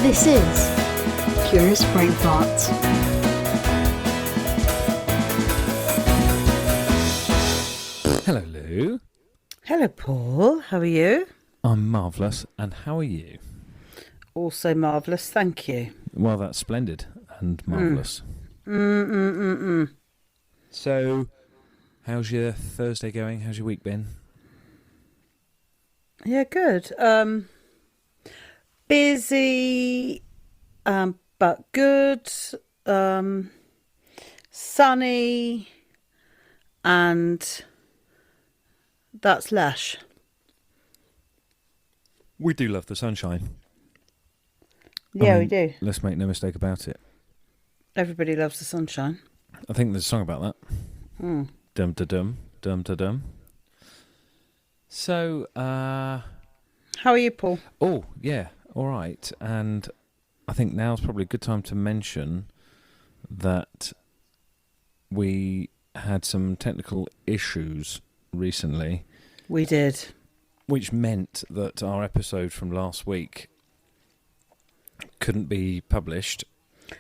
This is Curious Brain Farts. Hello, Lou. Hello, Paul. How are you? I'm marvellous. And how are you? Also marvellous, thank you. Well, that's splendid and marvellous. So, how's your Thursday going? How's your week been? Yeah, good. Busy, but good. Sunny, and that's lush. We do love the sunshine. Yeah, we do. Let's make no mistake about it. Everybody loves the sunshine. I think there's a song about that. Dum da dum, dum da dum. So, How are you, Paul? oh, yeah, all right. And I think now's probably a good time to mention that we had some technical issues recently, We did. which meant that our episode from last week couldn't be published.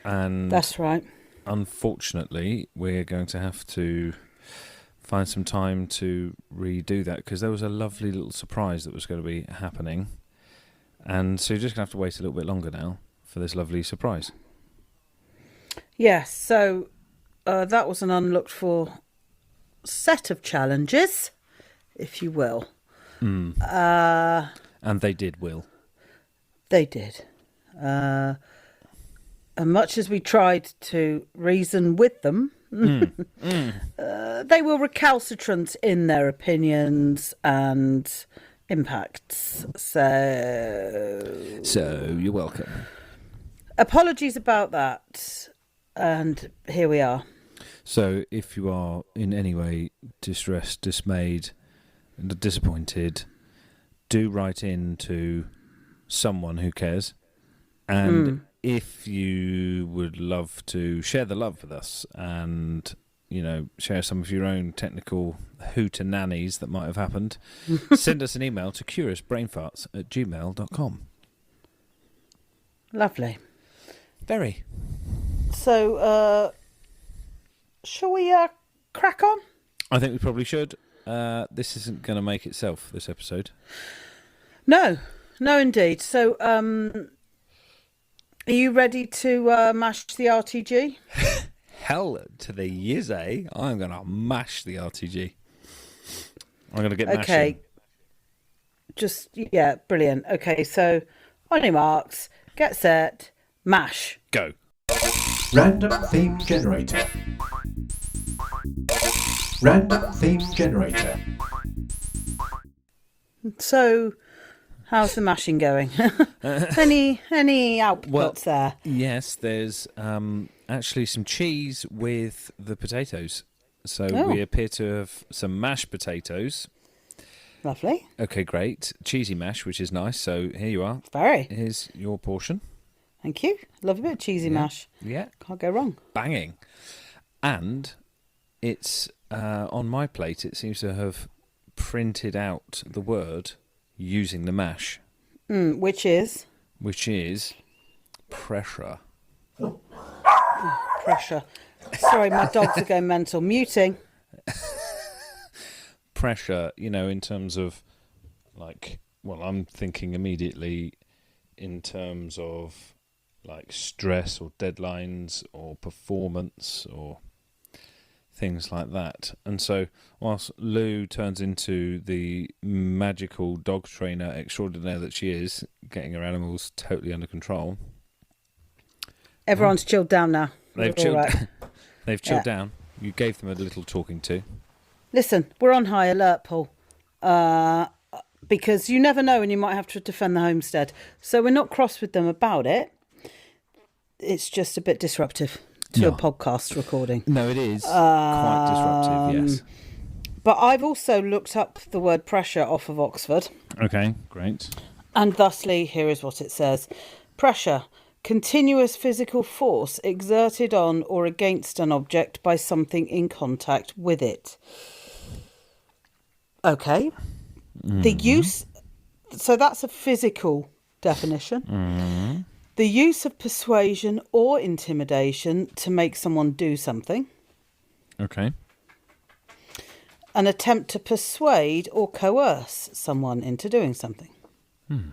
And That's right. unfortunately, we're going to have to find some time to redo that because there was a lovely little surprise that was going to be happening. And so you're just going to have to wait a little bit longer now for this lovely surprise. Yes, so that was an unlooked for set of challenges, if you will. And they did, Will. They did. And much as we tried to reason with them, they were recalcitrant in their opinions and impacts. So you're welcome. Apologies about that. And here we are. So if you are in any way distressed, dismayed, and disappointed, do write in to someone who cares. And if you would love to share the love with us and, you know, share some of your own technical hootenannies that might have happened, send us an email to curiousbrainfarts@gmail.com. Lovely. Very. So, shall we crack on? I think we probably should. This isn't going to make itself, this episode. No, indeed. So, are you ready to mash the RTG? Hell to the yizzy. I'm going to mash the RTG. I'm going to get mashing. Okay. Brilliant. Okay, so on your marks, get set, mash. Go. Random theme generator. Random theme generator. So, how's the mashing going? Any outputs there? Yes, there's actually some cheese with the potatoes. So we appear to have some mashed potatoes. Lovely. Okay, great. Cheesy mash, which is nice. So here you are. Very. Here's your portion. Thank you. Love a bit of cheesy mash. Yeah. Can't go wrong. Banging. And it's on my plate, it seems to have printed out the word using the mash. Which is? Which is pressure. Pressure. Sorry, my dogs are going mental. Muting. Pressure, you know, in terms of, like, well, I'm thinking immediately in terms of, like, stress or deadlines or performance or things like that. And so whilst Lou turns into the magical dog trainer extraordinaire that she is, getting her animals totally under control. Everyone's chilled down now. They've We're all chilled. right. They've chilled down. You gave them a little talking to. Listen, we're on high alert, Paul, because you never know when you might have to defend the homestead. So we're not cross with them about it. It's just a bit disruptive to a podcast recording. No, it is quite disruptive, yes. But I've also looked up the word pressure off of Oxford. Okay, great. And thusly, here is what it says. Pressure, continuous physical force exerted on or against an object by something in contact with it. Okay. The use, so that's a physical definition. The use of persuasion or intimidation to make someone do something. Okay. An attempt to persuade or coerce someone into doing something. And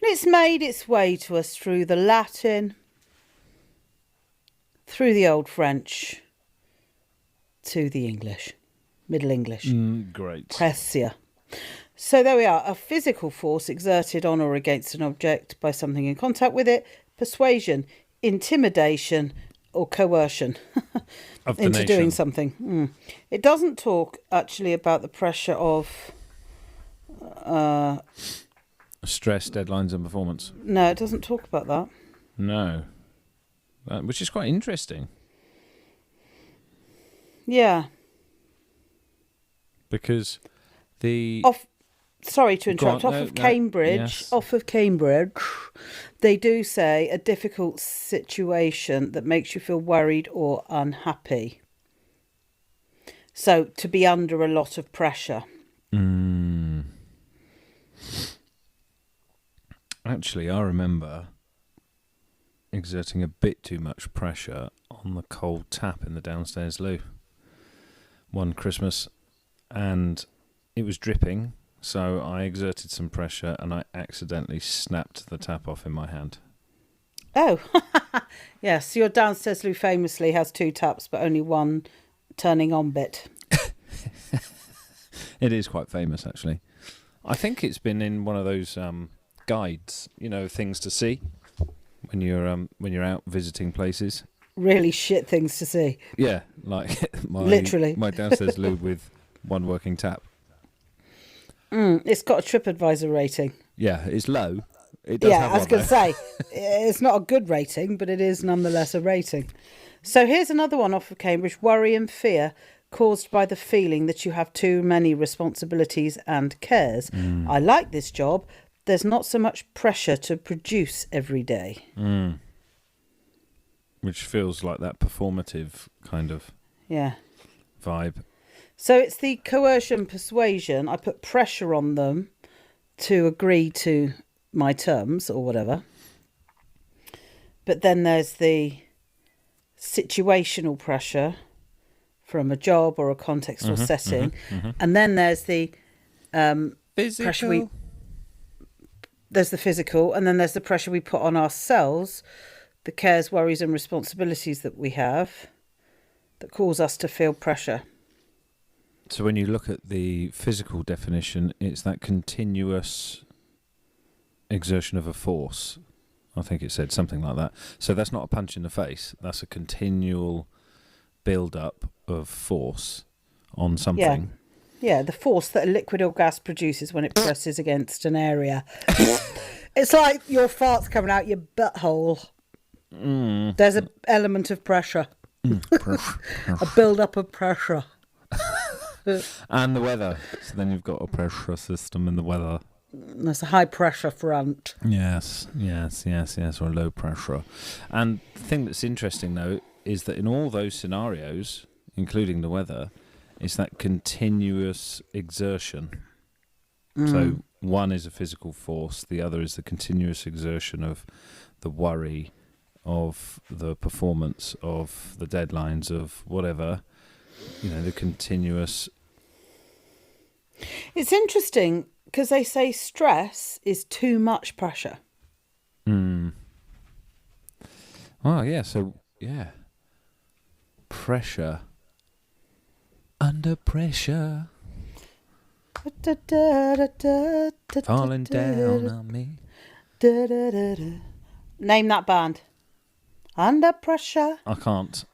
it's made its way to us through the Latin, through the Old French, to the English, Middle English. Great. Pressia. So there we are. A physical force exerted on or against an object by something in contact with it. Persuasion, intimidation or coercion Of the into nation. doing something. It doesn't talk actually about the pressure of... Stress, deadlines and performance. No, it doesn't talk about that. No. Which is quite interesting. Yeah. Because the... Sorry to interrupt. Go on. Off of Cambridge, they do say a difficult situation that makes you feel worried or unhappy. So to be under a lot of pressure. Actually, I remember exerting a bit too much pressure on the cold tap in the downstairs loo one Christmas, and it was dripping. So I exerted some pressure and I accidentally snapped the tap off in my hand. Oh, yes. Your downstairs loo famously has 2 taps, but only one turning on bit. It is quite famous, actually. I think it's been in one of those guides, things to see when you're out visiting places. Really shit things to see. Yeah, like Literally. my downstairs loo with one working tap. It's got a TripAdvisor rating. Yeah, it's low. It does have I was one, going though. to say, it's not a good rating, but it is nonetheless a rating. So here's another one off of Cambridge. Worry and fear caused by the feeling that you have too many responsibilities and cares. I like this job. There's not so much pressure to produce every day. Which feels like that performative kind of vibe. So it's the coercion, persuasion. I put pressure on them to agree to my terms or whatever. But then there's the situational pressure from a job or a context or setting. And then there's the pressure there's the physical, and then there's the pressure we put on ourselves, the cares, worries and responsibilities that we have that cause us to feel pressure. So when you look at the physical definition, it's that continuous exertion of a force. I think it said something like that. So that's not a punch in the face. That's a continual build-up of force on something. Yeah, the force that a liquid or gas produces when it presses against an area. It's like your farts coming out your butthole. There's an element of pressure. A build-up of pressure. And the weather. So then you've got a pressure system in the weather. There's a high pressure front. Yes, or low pressure. And the thing that's interesting, though, is that in all those scenarios, including the weather, it's that continuous exertion. So one is a physical force, the other is the continuous exertion of the worry, of the performance, of the deadlines, of whatever, the continuous... It's interesting because they say stress is too much pressure. Oh, yeah, so, yeah. Pressure. Under pressure. Falling down on me. Name that band. Under pressure. I can't.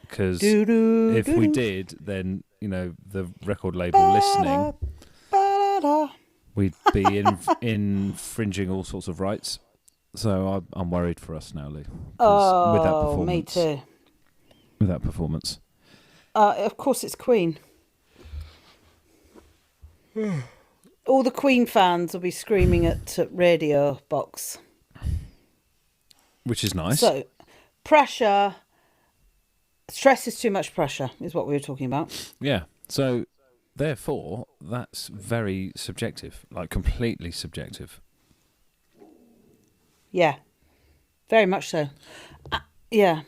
Because if we did, then, the record label listening, we'd be infringing all sorts of rights. So I'm worried for us now, Lou. With that performance, me too. With that performance. Of course it's Queen. All the Queen fans will be screaming at radio box. Which is nice. So, pressure... Stress is too much pressure, is what we were talking about. Yeah. So, therefore, that's very subjective, like completely subjective. Yeah, very much so. Yeah.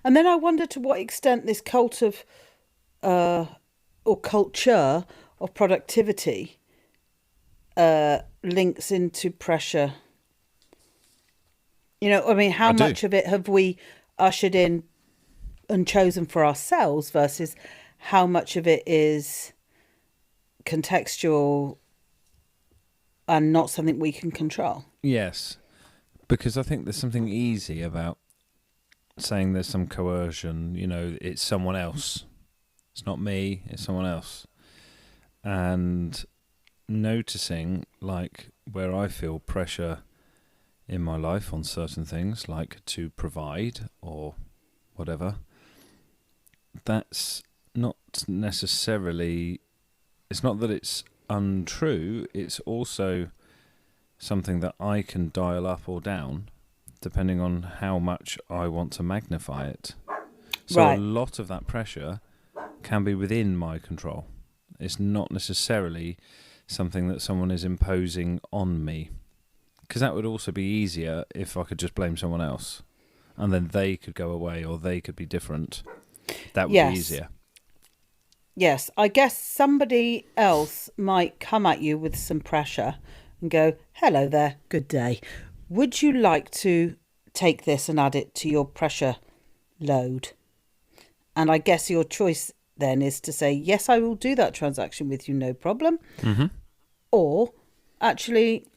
And then I wonder to what extent this cult of, or culture of productivity links into pressure. You know, I mean, how I do. much of it have we ushered in and chosen for ourselves versus how much of it is contextual and not something we can control? Yes, because I think there's something easy about saying there's some coercion. You know, it's someone else. It's not me. It's someone else. And noticing, like, where I feel pressure in my life on certain things, like to provide or whatever, that's not necessarily, it's not that it's untrue, it's also something that I can dial up or down depending on how much I want to magnify it. So Right. a lot of that pressure can be within my control. It's not necessarily something that someone is imposing on me, because that would also be easier if I could just blame someone else and then they could go away or they could be different. That would Yes. be easier. Yes, I guess somebody else might come at you with some pressure and go, hello there, good day. Would you like to take this and add it to your pressure load? And I guess your choice then is to say, yes, I will do that transaction with you, no problem. Mm-hmm. Or, actually,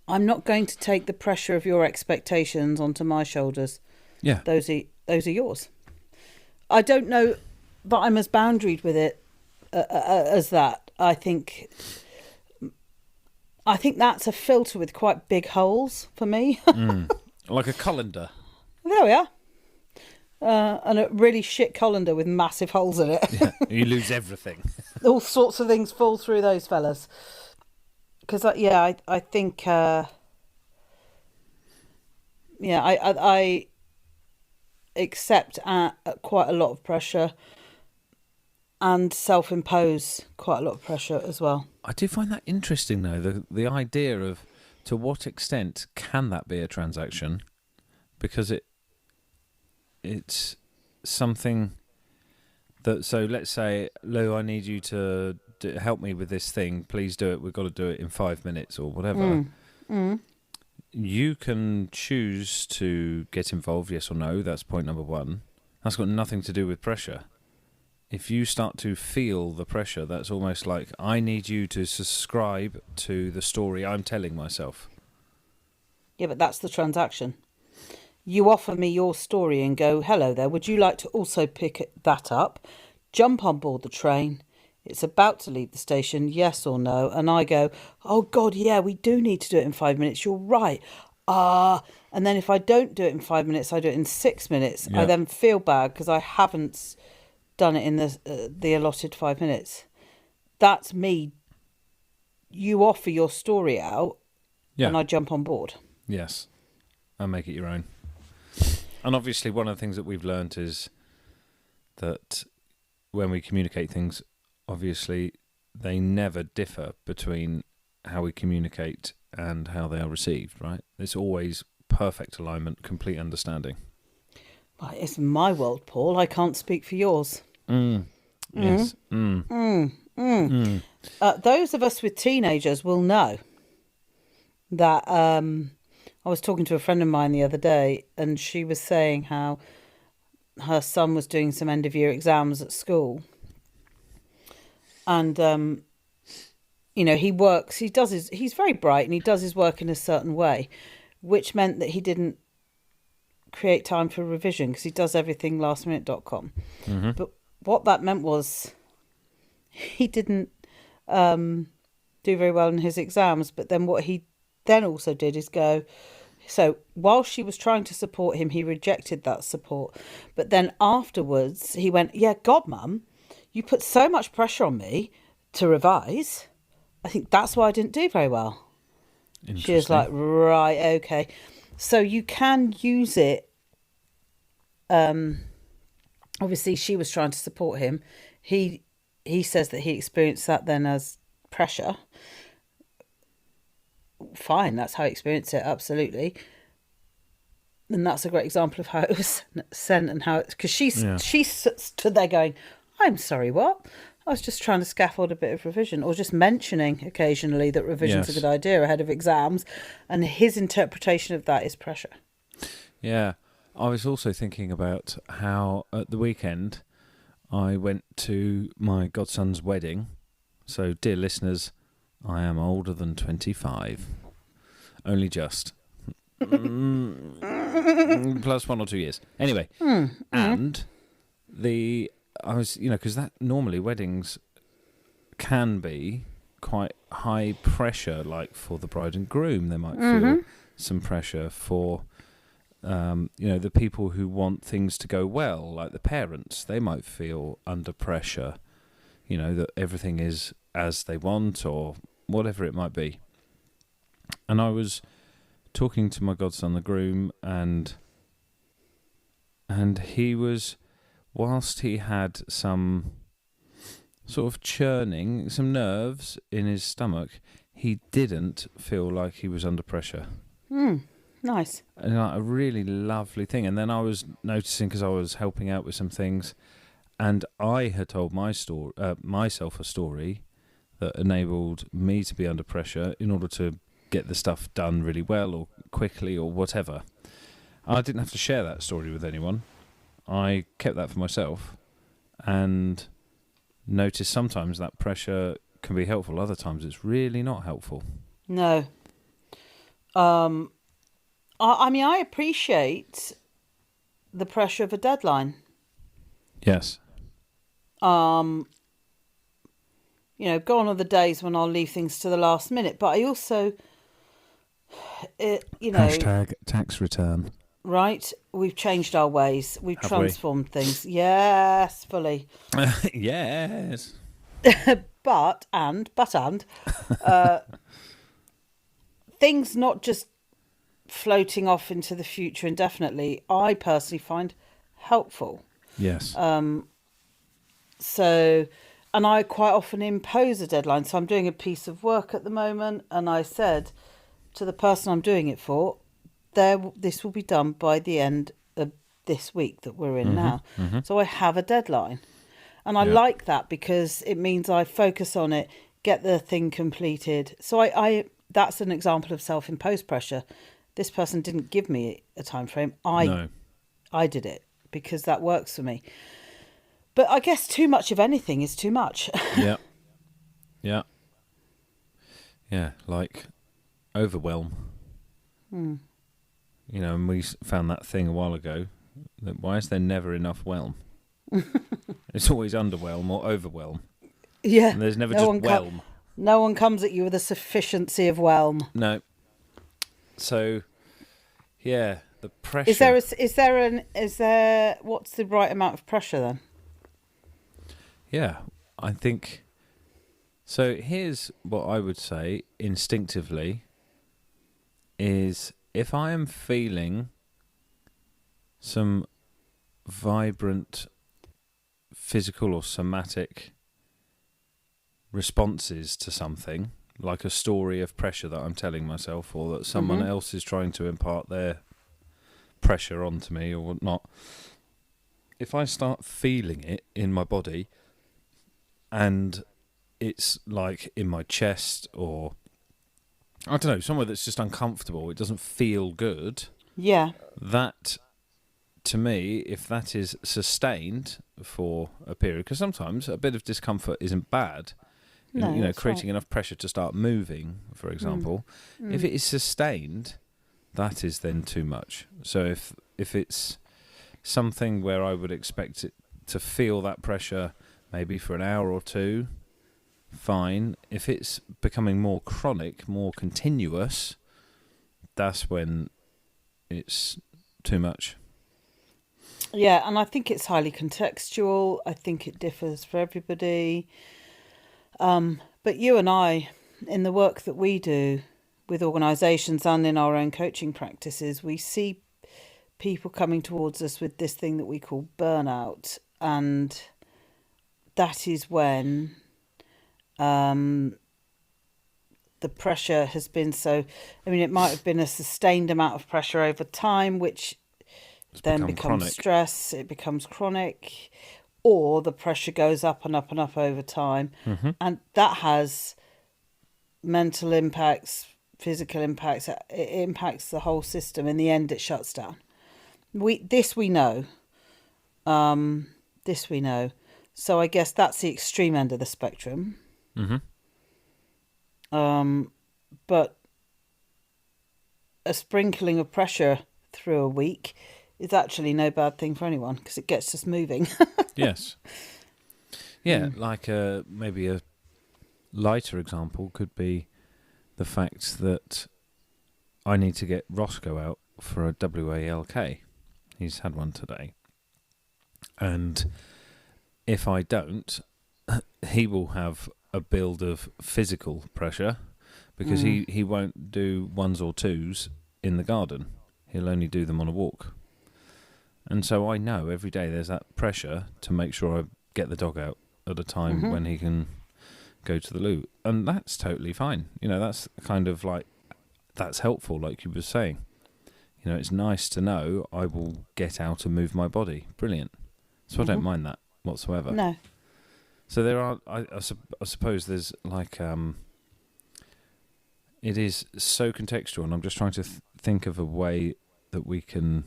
I'm not going to take the pressure of your expectations onto my shoulders. Yeah. Those are yours. I don't know, but I'm as boundaried with it as that. I think that's a filter with quite big holes for me. Like a colander. There we are. And a really shit colander with massive holes in it. Yeah, you lose everything. All sorts of things fall through those fellas. Because, I think... I accept quite a lot of pressure and self-impose quite a lot of pressure as well. I do find that interesting, though, the idea of to what extent can that be a transaction, because it's something that, so let's say, Lou, I need you to help me with this thing, please do it, we've got to do it in 5 minutes or whatever. You can choose to get involved, yes or no, that's point number one. That's got nothing to do with pressure. If you start to feel the pressure, that's almost like, I need you to subscribe to the story I'm telling myself. Yeah, but that's the transaction. You offer me your story and go, hello there, would you like to also pick that up? Jump on board the train. It's about to leave the station, yes or no? And I go, oh, God, yeah, we do need to do it in 5 minutes. You're right. And then if I don't do it in 5 minutes, I do it in 6 minutes. Yeah. I then feel bad because I haven't done it in the allotted 5 minutes. That's me. You offer your story out, and I jump on board. Yes, and make it your own. And obviously one of the things that we've learnt is that when we communicate things, obviously they never differ between how we communicate and how they are received, right? It's always perfect alignment, complete understanding. Right, it's my world, Paul. I can't speak for yours. Yes. Those of us with teenagers will know that I was talking to a friend of mine the other day, and she was saying how her son was doing some end of year exams at school. And, he's very bright and he does his work in a certain way, which meant that he didn't create time for revision because he does everything lastminute.com. Mm-hmm. But what that meant was he didn't do very well in his exams. But then what he then also did is go, so while she was trying to support him, he rejected that support. But then afterwards he went, yeah, God, Mum, you put so much pressure on me to revise. I think that's why I didn't do very well. She was like, right, okay. So you can use it. Obviously, she was trying to support him. He says that he experienced that then as pressure. fine, that's how I experience it, absolutely. And that's a great example of how it was sent and how it's... Because she stood there going, I'm sorry, what? I was just trying to scaffold a bit of revision, or just mentioning occasionally that revision's a good idea ahead of exams. And his interpretation of that is pressure. Yeah. I was also thinking about how at the weekend I went to my godson's wedding. So, dear listeners, I am older than 25. Only just. Plus 1 or 2 years. Anyway, and I was, because that normally weddings can be quite high pressure, like for the bride and groom. They might feel some pressure for, the people who want things to go well, like the parents. They might feel under pressure, that everything is as they want or whatever it might be. And I was talking to my godson, the groom, and he was, whilst he had some sort of churning, some nerves in his stomach, he didn't feel like he was under pressure. Nice. And a really lovely thing. And then I was noticing, because I was helping out with some things, and I had told myself a story that enabled me to be under pressure in order to get the stuff done really well or quickly or whatever. I didn't have to share that story with anyone. I kept that for myself and noticed sometimes that pressure can be helpful. Other times it's really not helpful. No. I appreciate the pressure of a deadline. Yes. Gone are the days when I'll leave things to the last minute, but I also... Hashtag tax return. Right, we've changed our ways. We've transformed things. Yes, fully. Yes. But things not just floating off into the future indefinitely, I personally find helpful. Yes. And I quite often impose a deadline. So I'm doing a piece of work at the moment, and I said to the person I'm doing it for, this will be done by the end of this week that we're in now. So I have a deadline. And I like that because it means I focus on it, get the thing completed. So I that's an example of self-imposed pressure. This person didn't give me a time frame. I did it because that works for me. But I guess too much of anything is too much. Yeah. Yeah. Yeah, like overwhelm. And we found that thing a while ago. That why is there never enough whelm? It's always underwhelm or overwhelm. Yeah. And there's never just whelm. No one comes at you with a sufficiency of whelm. No. So, yeah, the pressure. Is there what's the right amount of pressure then? Yeah, I think. So here's what I would say instinctively is if I am feeling some vibrant physical or somatic responses to something, like a story of pressure that I'm telling myself, or that someone else is trying to impart their pressure onto me or whatnot, if I start feeling it in my body and it's like in my chest or I don't know, somewhere that's just uncomfortable, it doesn't feel good. Yeah. That, to me, if that is sustained for a period, because sometimes a bit of discomfort isn't bad. No, creating enough pressure to start moving, for example. If it is sustained, that is then too much. So if it's something where I would expect it to feel that pressure maybe for an hour or two, fine. If it's becoming more chronic, more continuous, that's when it's too much. Yeah, and I think it's highly contextual. I think it differs for everybody. But you and I, in the work that we do with organisations and in our own coaching practices, we see people coming towards us with this thing that we call burnout. And that is when the pressure has been so. I mean, it might have been a sustained amount of pressure over time, which then becomes chronic. stress. It becomes chronic, or the pressure goes up and up and up over time, and that has mental impacts, physical impacts. It impacts the whole system. In the end, it shuts down. We know. This we know. So I guess that's the extreme end of the spectrum. But a sprinkling of pressure through a week is actually no bad thing for anyone because it gets us moving. Yes. Yeah, like maybe a lighter example could be the fact that I need to get Roscoe out for a WALK. He's had one today. And if I don't, he will have a build of physical pressure because he won't do ones or twos in the garden. He'll only do them on a walk. And so I know every day there's that pressure to make sure I get the dog out at a time when he can go to the loo. And that's totally fine. You know, that's kind of like, that's helpful, like you were saying. You know, it's nice to know I will get out and move my body. Brilliant. So I don't mind that whatsoever. No. So there are, I suppose there's like, it is so contextual, and I'm just trying to think of a way that we can.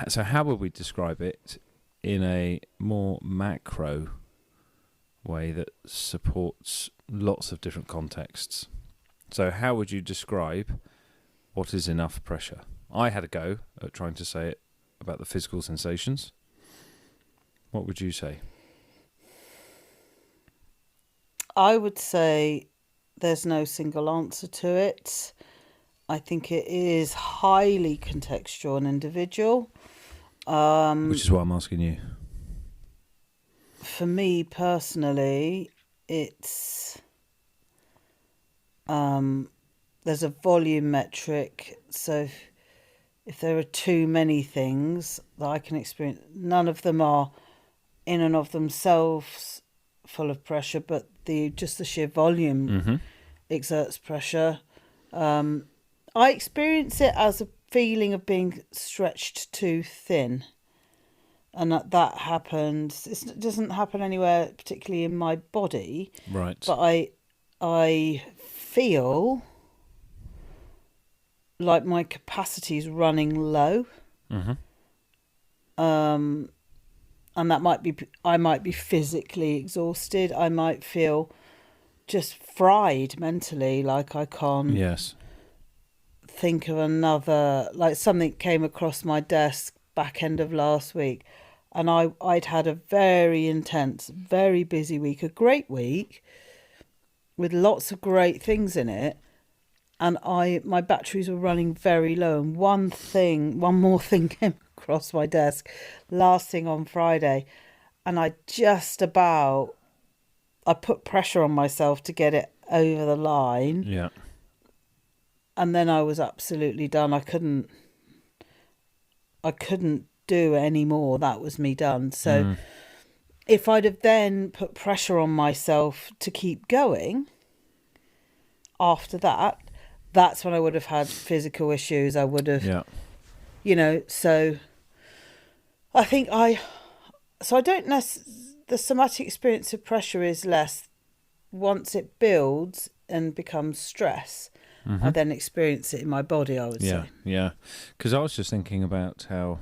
So how would we describe it in a more macro way that supports lots of different contexts? So how would you describe what is enough pressure? I had a go at trying to say it about the physical sensations. What would you say? I would say there's no single answer to it. I think it is highly contextual and individual. Which is what I'm asking you. For me personally, it's there's a volume metric. So if there are too many things that I can experience, none of them are in and of themselves full of pressure, but just the sheer volume exerts pressure. I experience it as a feeling of being stretched too thin, and that happens. It doesn't happen anywhere particularly in my body, Right. but I feel like my capacity is running low. And that I might be physically exhausted. I might feel just fried mentally, like I can't think of another, like something came across my desk back end of last week, and I'd had a very intense, very busy week, a great week with lots of great things in it, and my batteries were running very low, and one more thing came across my desk last thing on Friday, and I put pressure on myself to get it over the line. Yeah. And then I was absolutely done. I couldn't do any more. That was me done. So if I'd have then put pressure on myself to keep going after that, that's when I would have had physical issues. I would have, so I think I don't know. The somatic experience of pressure is less. Once it builds and becomes stress, I then experience it in my body, I would say. Yeah. Because I was just thinking about how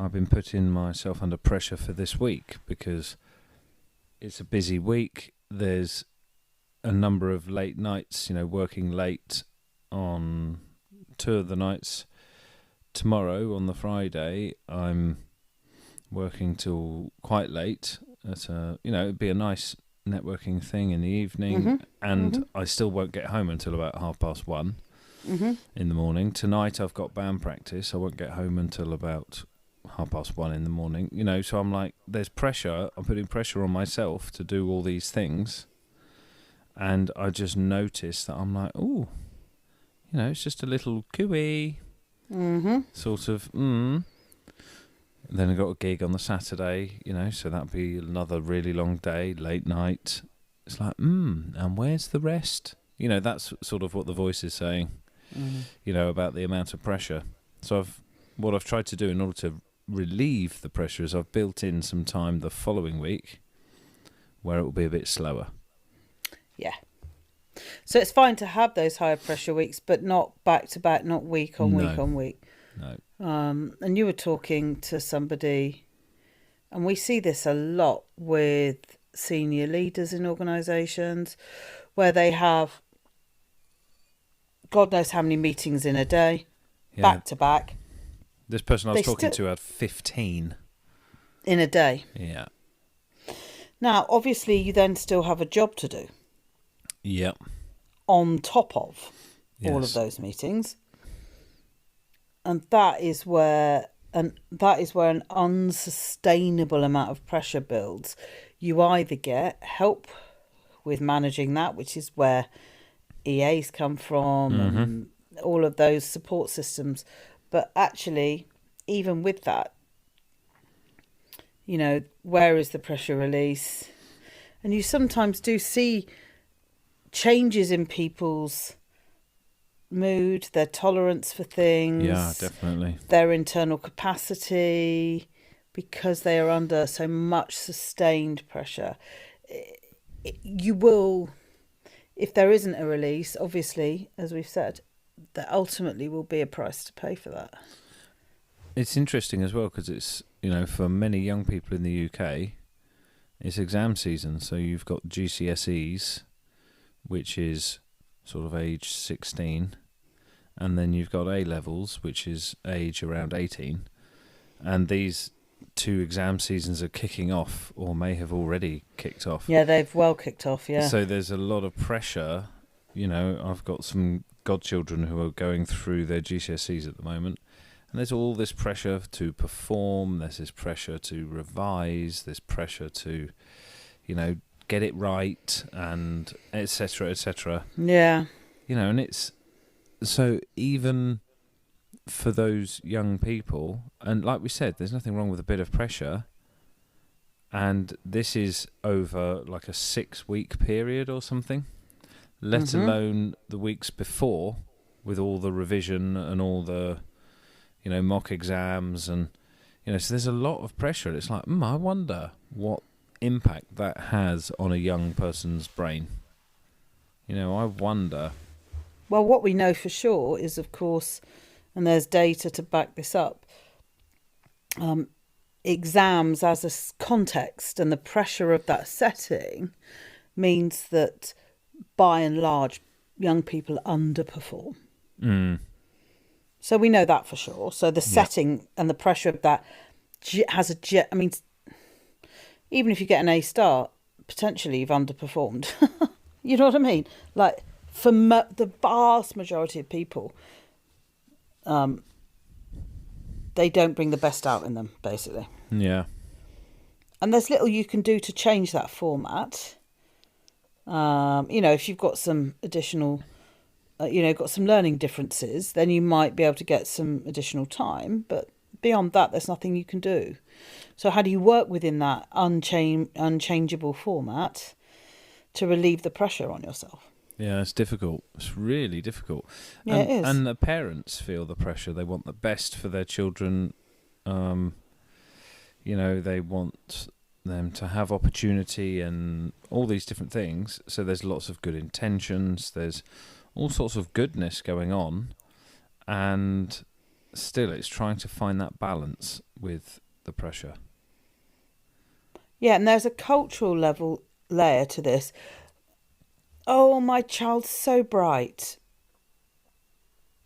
I've been putting myself under pressure for this week because it's a busy week. There's a number of late nights, working late on 2 of the nights. Tomorrow, on the Friday, I'm working till quite late. It'd be a nice networking thing in the evening, and I still won't get home until about 1:30 in the morning. Tonight I've got band practice. I won't get home until about 1:30 in the morning. So I'm like, there's pressure. I'm putting pressure on myself to do all these things, and I just noticed that I'm like, oh, it's just a little cooey, sort of. Then I got a gig on the Saturday, so that'd be another really long day, late night. It's like, and where's the rest? that's sort of what the voice is saying, about the amount of pressure. So what I've tried to do in order to relieve the pressure is I've built in some time the following week where it will be a bit slower. Yeah. So it's fine to have those higher pressure weeks, but not back to back, not week on week on week. No. And you were talking to somebody, and we see this a lot with senior leaders in organisations, where they have God knows how many meetings in a day, back to back. This person I was talking to had 15 in a day. Yeah. Now, obviously, you then still have a job to do. Yep. On top of all of those meetings. And that is where an unsustainable amount of pressure builds. You either get help with managing that, which is where EAs come from, and all of those support systems. But actually, even with that, where is the pressure release? And you sometimes do see changes in people's mood, their tolerance for things. Yeah, definitely. Their internal capacity, because they are under so much sustained pressure. You will, if there isn't a release, obviously, as we've said, there ultimately will be a price to pay for that. It's interesting as well because it's, for many young people in the UK, it's exam season. So you've got GCSEs, which is sort of age 16, and then you've got A-levels, which is age around 18. And these two exam seasons are kicking off, or may have already kicked off. Yeah, they've well kicked off, yeah. So there's a lot of pressure. I've got some godchildren who are going through their GCSEs at the moment, and there's all this pressure to perform, there's this pressure to revise, there's pressure to, get it right, and etc., etc. Yeah. And it's, so even for those young people, and like we said, there's nothing wrong with a bit of pressure, and this is over like a 6-week period or something, let alone the weeks before with all the revision and all the, mock exams, and, so there's a lot of pressure. It's like, I wonder what impact that has on a young person's brain. I wonder. Well, what we know for sure is, of course, and there's data to back this up, exams as a context and the pressure of that setting means that, by and large, young people underperform. So we know that for sure. So the setting and the pressure of that has even if you get an A star, potentially you've underperformed. You know what I mean? Like, for the vast majority of people, they don't bring the best out in them, basically. Yeah. And there's little you can do to change that format. If you've got some additional, got some learning differences, then you might be able to get some additional time. But beyond that, there's nothing you can do. So how do you work within that unchangeable format to relieve the pressure on yourself? Yeah, it's difficult. It's really difficult. Yeah, it is. And the parents feel the pressure. They want the best for their children. They want them to have opportunity and all these different things. So there's lots of good intentions. There's all sorts of goodness going on. And still, it's trying to find that balance with the pressure. Yeah, and there's a cultural layer to this. Oh, my child's so bright.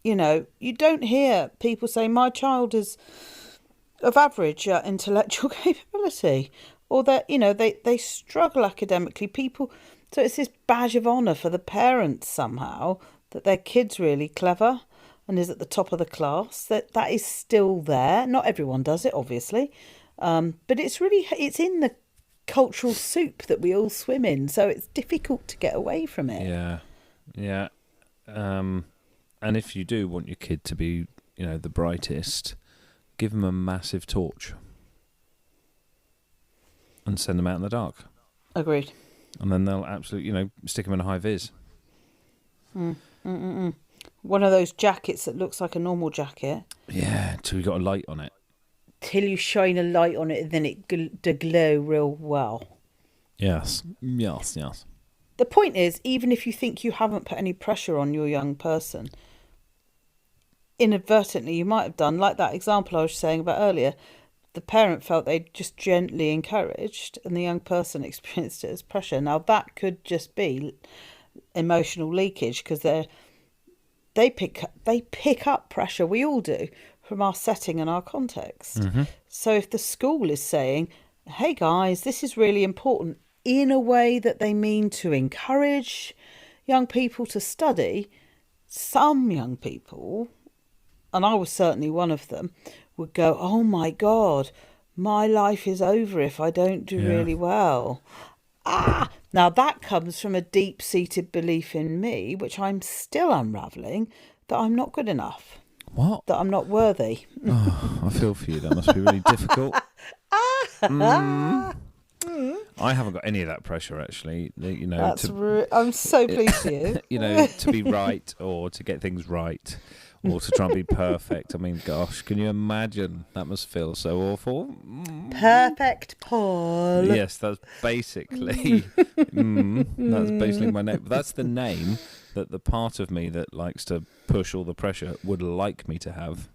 You don't hear people say, my child is of average intellectual capability, or that, they struggle academically. So it's this badge of honour for the parents somehow that their kid's really clever and is at the top of the class. That is still there. Not everyone does it, obviously, but it's in the cultural soup that we all swim in, so it's difficult to get away from it. Yeah. And if you do want your kid to be, the brightest, give them a massive torch and send them out in the dark. Agreed. And then they'll absolutely, stick them in a high vis. One of those jackets that looks like a normal jacket. Yeah, till you got a light on it. Till you shine a light on it, and then it to glow real well. Yes. The point is, even if you think you haven't put any pressure on your young person, inadvertently you might have done, like that example I was saying about earlier. The parent felt they just gently encouraged and the young person experienced it as pressure. Now that could just be emotional leakage because they pick up pressure. We all do, from our setting and our context. So if the school is saying, hey guys, this is really important, in a way that they mean to encourage young people to study, some young people, and I was certainly one of them, would go, oh my God, my life is over if I don't do really well. Now that comes from a deep-seated belief in me, which I'm still unravelling, that I'm not good enough. What? That I'm not worthy. Oh, I feel for you. That must be really difficult. I haven't got any of that pressure, actually. You know, I'm so pleased for you. You know, to be right or to get things right or to try and be perfect. I mean, gosh, can you imagine? That must feel so awful. Perfect Paul. Yes, that's basically that's basically my name. That's the name that the part of me that likes to push all the pressure would like me to have,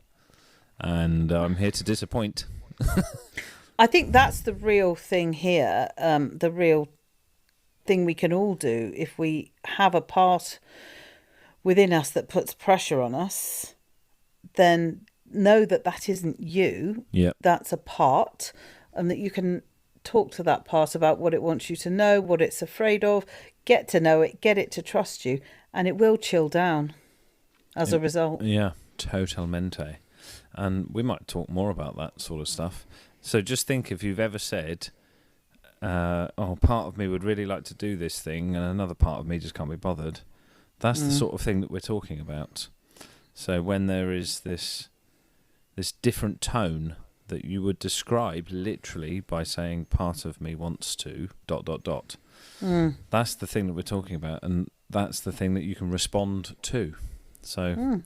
and I'm here to disappoint. I think that's the real thing here. The real thing we can all do if we have a part within us that puts pressure on us, then know that that isn't you. Yeah, that's a part, and that you can talk to that part about what it wants you to know, what it's afraid of, get to know it, get it to trust you, and it will chill down as a result. Yeah, totalmente. And we might talk more about that sort of stuff. So just think if you've ever said, part of me would really like to do this thing and another part of me just can't be bothered. That's the sort of thing that we're talking about. So when there is this different tone that you would describe literally by saying part of me wants to ... That's the thing that we're talking about, and that's the thing that you can respond to. So,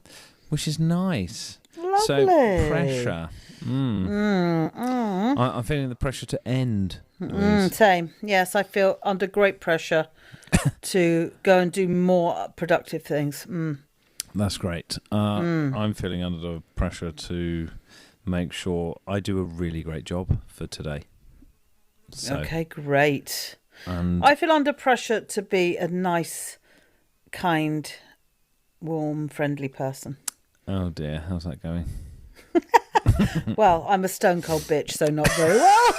which is nice. Lovely. So pressure. I'm feeling the pressure to end. Same. Yes, I feel under great pressure to go and do more productive things. That's great. I'm feeling under the pressure to make sure I do a really great job for today. So, okay, great. And I feel under pressure to be a nice, kind, warm, friendly person. oh dear, how's that going? Well, I'm a stone cold bitch, so not very well.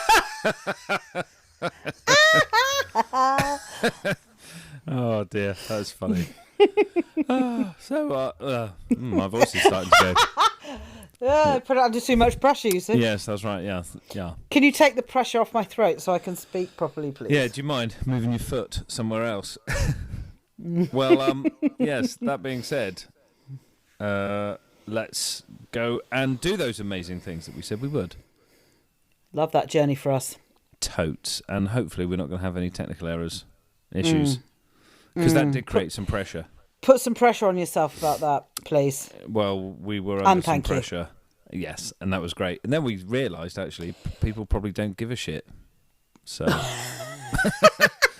Oh dear, that's funny. My voice is starting to go. Yeah, I put it under too much pressure, you see. Yes, that's right. Yeah. Can you take the pressure off my throat so I can speak properly, please? Yeah. Do you mind moving your foot somewhere else? Well, yes. That being said, let's go and do those amazing things that we said we would. Love that journey for us. Totes, and hopefully we're not going to have any technical issues, because that did create some pressure. Put some pressure on yourself about that, please. Well, we were under some thank you. pressure. Yes, and that was great. And then we realised, actually, people probably don't give a shit. So,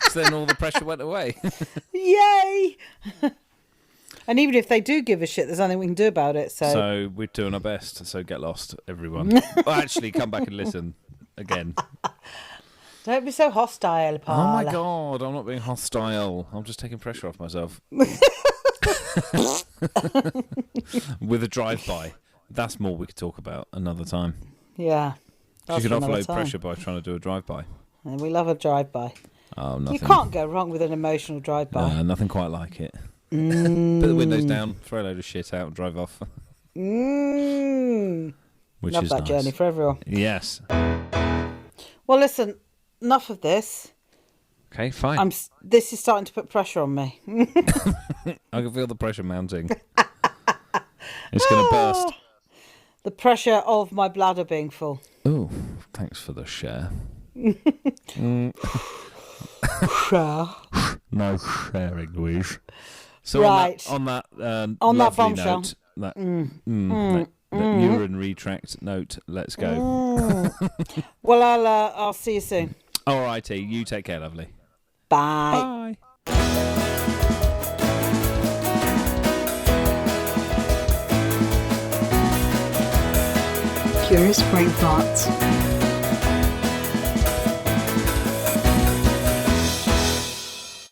so then all the pressure went away. Yay! And even if they do give a shit, there's nothing we can do about it. So we're doing our best. So get lost, everyone. Well, actually, come back and listen again. Don't be so hostile, Paul. Oh my God, I'm not being hostile. I'm just taking pressure off myself. With a drive-by. That's more we could talk about another time. Yeah. You can offload pressure by trying to do a drive-by. And we love a drive-by. Oh, nothing. You can't go wrong with an emotional drive-by. Nothing quite like it. Put the windows down, throw a load of shit out and drive off. Which Love is that nice. journey for everyone. Yes. Well, listen, enough of this. Okay, fine. This is starting to put pressure on me. I can feel the pressure mounting. It's going to burst. The pressure of my bladder being full. Oh, thanks for the share. No sharing, Louise. So Right. on that On that lovely bombshell. note, that urine retract note, let's go. Well, I'll see you soon. All righty, you take care, lovely. Bye. Bye. Curious Brain Farts.